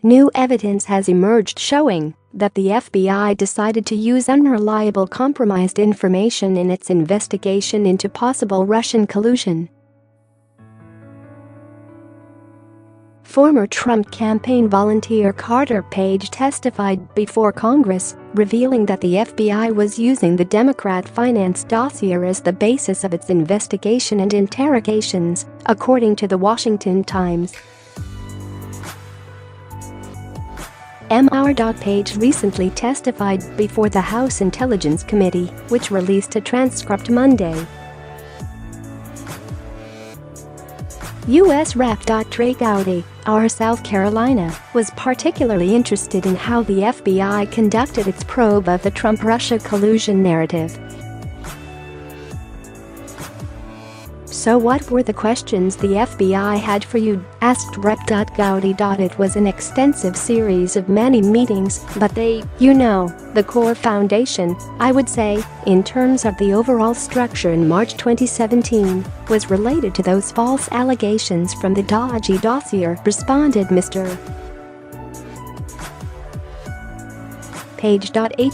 new evidence has emerged showing that the FBI decided to use unreliable compromised information in its investigation into possible Russian collusion. Former Trump campaign volunteer Carter Page testified before Congress, revealing that the FBI was using the Democrat finance dossier as the basis of its investigation and interrogations, according to the Washington Times. Page recently testified before the House Intelligence Committee, which released a transcript Monday. U.S. Rep. Trey Gowdy, R. South Carolina, was particularly interested in how the FBI conducted its probe of the Trump-Russia collusion narrative. "So what were the questions the FBI had for you?" asked Rep. Gowdy. "It was an extensive series of many meetings, but the core foundation, I would say, in terms of the overall structure in March 2017, was related to those false allegations from the dodgy dossier," responded Mr. Page.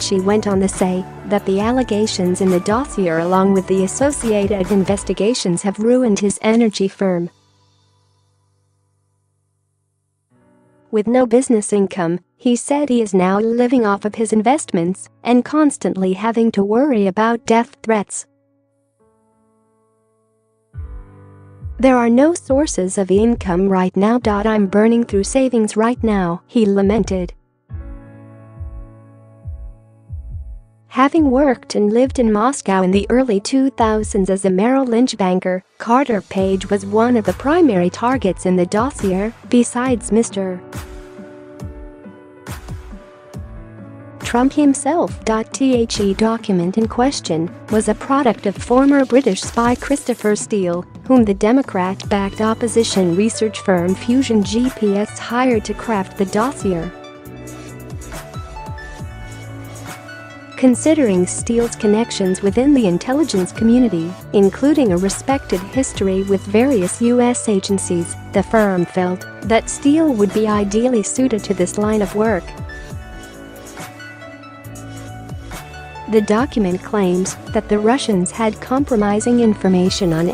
He went on to say that the allegations in the dossier along with the associated investigations have ruined his energy firm. With no business income, he said he is now living off of his investments and constantly having to worry about death threats. "There are no sources of income right now. I'm burning through savings right now," he lamented. Having worked and lived in Moscow in the early 2000s as a Merrill Lynch banker, Carter Page was one of the primary targets in the dossier, besides Mr. Trump himself. The document in question was a product of former British spy Christopher Steele, whom the Democrat-backed opposition research firm Fusion GPS hired to craft the dossier. Considering Steele's connections within the intelligence community, including a respected history with various U.S. agencies, the firm felt that Steele would be ideally suited to this line of work. The document claims that the Russians had compromising information on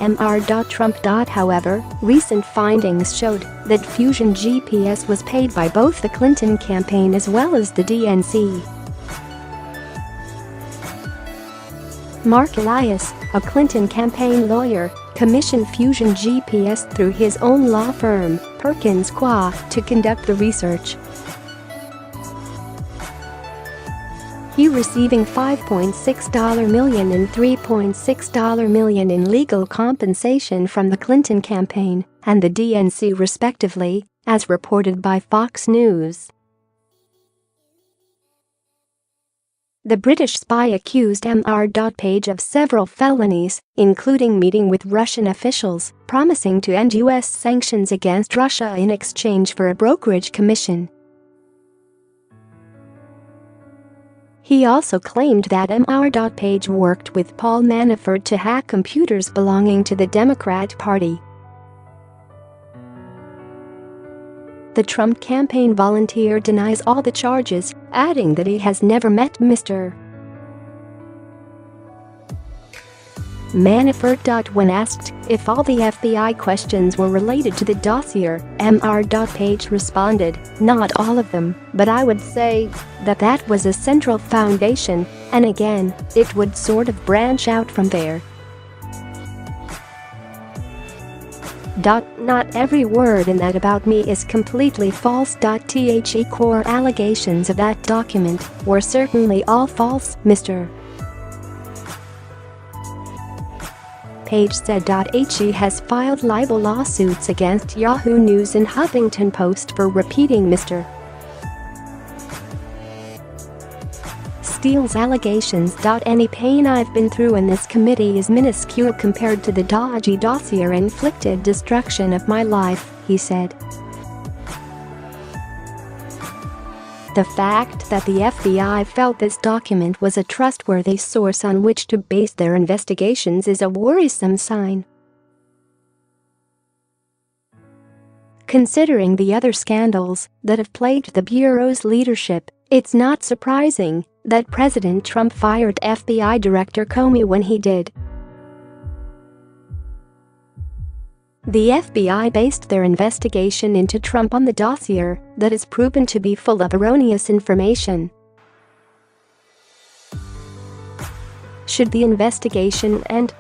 Trump. However, recent findings showed that Fusion GPS was paid by both the Clinton campaign as well as the DNC. Mark Elias, a Clinton campaign lawyer, commissioned Fusion GPS through his own law firm, Perkins Coie, to conduct the research. He receiving $5.6 million and $3.6 million in legal compensation from the Clinton campaign and the DNC respectively, as reported by Fox News. The British spy accused Page of several felonies, including meeting with Russian officials, promising to end U.S. sanctions against Russia in exchange for a brokerage commission. He also claimed that Page worked with Paul Manafort to hack computers belonging to the Democrat Party. The Trump campaign volunteer denies all the charges, adding that he has never met Mr. Manafort. When asked if all the FBI questions were related to the dossier, Page responded, "Not all of them, but I would say that was a central foundation, and again, it would sort of branch out from there." Not every word in that about me is completely false. The core allegations of that document were certainly all false, Mr. Page said. He has filed libel lawsuits against Yahoo News and Huffington Post for repeating Mr. Steele's allegations. Any pain I've been through in this committee is minuscule compared to the dodgy dossier inflicted destruction of my life, he said. The fact that the FBI felt this document was a trustworthy source on which to base their investigations is a worrisome sign. Considering the other scandals that have plagued the Bureau's leadership, it's not surprising that President Trump fired FBI Director Comey when he did. The FBI based their investigation into Trump on the dossier that has proven to be full of erroneous information. Should the investigation end?